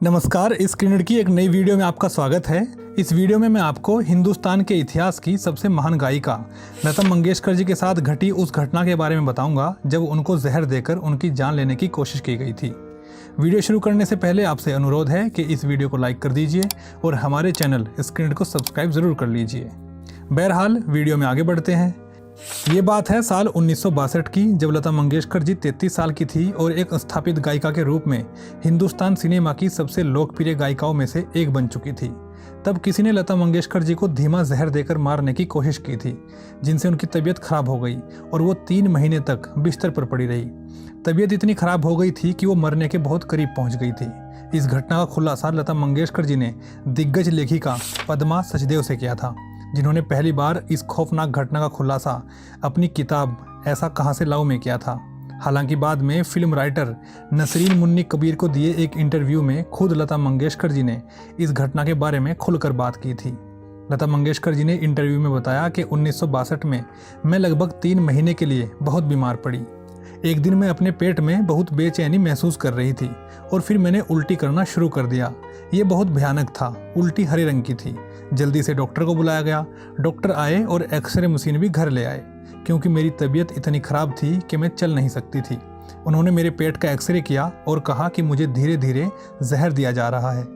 नमस्कार, स्क्रीनर की एक नई वीडियो में आपका स्वागत है। इस वीडियो में मैं आपको हिंदुस्तान के इतिहास की सबसे महान गायिका लता मंगेशकर जी के साथ घटी उस घटना के बारे में बताऊंगा जब उनको जहर देकर उनकी जान लेने की कोशिश की गई थी। वीडियो शुरू करने से पहले आपसे अनुरोध है कि इस वीडियो को लाइक कर दीजिए और हमारे चैनल स्क्रीनर को सब्सक्राइब ज़रूर कर लीजिए। बहरहाल वीडियो में आगे बढ़ते हैं। ये बात है साल 1962 की, जब लता मंगेशकर जी 33 साल की थी और एक स्थापित गायिका के रूप में हिंदुस्तान सिनेमा की सबसे लोकप्रिय गायिकाओं में से एक बन चुकी थी। तब किसी ने लता मंगेशकर जी को धीमा जहर देकर मारने की कोशिश की थी, जिनसे उनकी तबीयत खराब हो गई और वो 3 महीने तक बिस्तर पर पड़ी रही। तबीयत इतनी खराब हो गई थी कि वो मरने के बहुत करीब पहुंच गई थी। इस घटना का खुलासा लता मंगेशकर जी ने दिग्गज लेखिका पद्मा सचदेव से किया था, जिन्होंने पहली बार इस खौफनाक घटना का खुलासा अपनी किताब ऐसा कहाँ से लाऊं में किया था। हालांकि बाद में फिल्म राइटर नसरीन मुन्नी कबीर को दिए एक इंटरव्यू में खुद लता मंगेशकर जी ने इस घटना के बारे में खुलकर बात की थी। लता मंगेशकर जी ने इंटरव्यू में बताया कि 1962 में मैं लगभग 3 महीने के लिए बहुत बीमार पड़ी। एक दिन मैं अपने पेट में बहुत बेचैनी महसूस कर रही थी और फिर मैंने उल्टी करना शुरू कर दिया। ये बहुत भयानक था। उल्टी हरे रंग की थी। जल्दी से डॉक्टर को बुलाया गया। डॉक्टर आए और एक्सरे मशीन भी घर ले आए, क्योंकि मेरी तबीयत इतनी ख़राब थी कि मैं चल नहीं सकती थी। उन्होंने मेरे पेट का एक्सरे किया और कहा कि मुझे धीरे धीरे जहर दिया जा रहा है।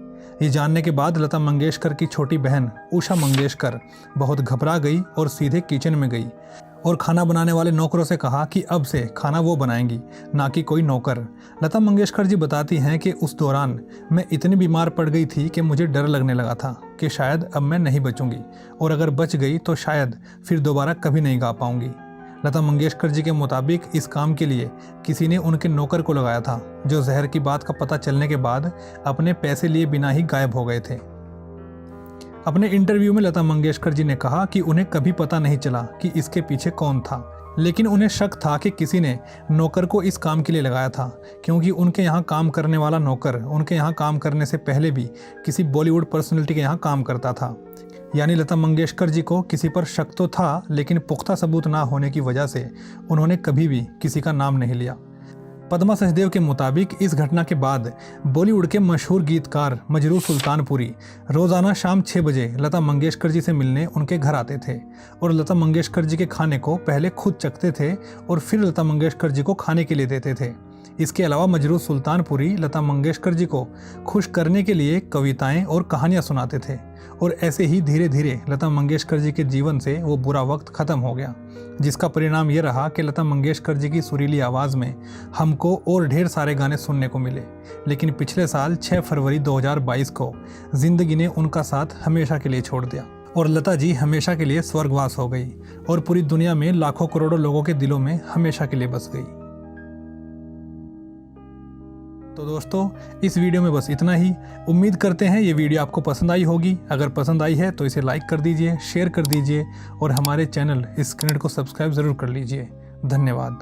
ये जानने के बाद लता मंगेशकर की छोटी बहन उषा मंगेशकर बहुत घबरा गई और सीधे किचन में गई और खाना बनाने वाले नौकरों से कहा कि अब से खाना वो बनाएंगी, ना कि कोई नौकर। लता मंगेशकर जी बताती हैं कि उस दौरान मैं इतनी बीमार पड़ गई थी कि मुझे डर लगने लगा था कि शायद अब मैं नहीं बचूंगी, और अगर बच गई तो शायद फिर दोबारा कभी नहीं गा पाऊंगी। लता मंगेशकर जी के मुताबिक इस काम के लिए किसी ने उनके नौकर को लगाया था, जो जहर की बात का पता चलने के बाद अपने पैसे लिए बिना ही गायब हो गए थे। अपने इंटरव्यू में लता मंगेशकर जी ने कहा कि उन्हें कभी पता नहीं चला कि इसके पीछे कौन था, लेकिन उन्हें शक था कि किसी ने नौकर को इस काम के लिए लगाया था, क्योंकि उनके यहाँ काम करने वाला नौकर उनके यहाँ काम करने से पहले भी किसी बॉलीवुड पर्सनैलिटी के यहाँ काम करता था। यानी लता मंगेशकर जी को किसी पर शक तो था, लेकिन पुख्ता सबूत ना होने की वजह से उन्होंने कभी भी किसी का नाम नहीं लिया। पद्मा सचदेव के मुताबिक इस घटना के बाद बॉलीवुड के मशहूर गीतकार मजरूह सुल्तानपुरी रोज़ाना शाम 6 बजे लता मंगेशकर जी से मिलने उनके घर आते थे और लता मंगेशकर जी के खाने को पहले खुद चखते थे और फिर लता मंगेशकर जी को खाने के लिए देते थे। इसके अलावा मजरूह सुल्तानपुरी लता मंगेशकर जी को खुश करने के लिए कविताएं और कहानियां सुनाते थे, और ऐसे ही धीरे धीरे लता मंगेशकर जी के जीवन से वो बुरा वक्त ख़त्म हो गया, जिसका परिणाम ये रहा कि लता मंगेशकर जी की सुरीली आवाज़ में हमको और ढेर सारे गाने सुनने को मिले। लेकिन पिछले साल 6 फरवरी 2022 को ज़िंदगी ने उनका साथ हमेशा के लिए छोड़ दिया और लता जी हमेशा के लिए स्वर्गवास हो गई और पूरी दुनिया में लाखों करोड़ों लोगों के दिलों में हमेशा के लिए बस गई। तो दोस्तों, इस वीडियो में बस इतना ही। उम्मीद करते हैं ये वीडियो आपको पसंद आई होगी। अगर पसंद आई है तो इसे लाइक कर दीजिए, शेयर कर दीजिए और हमारे चैनल स्क्रीनर को सब्सक्राइब ज़रूर कर लीजिए। धन्यवाद।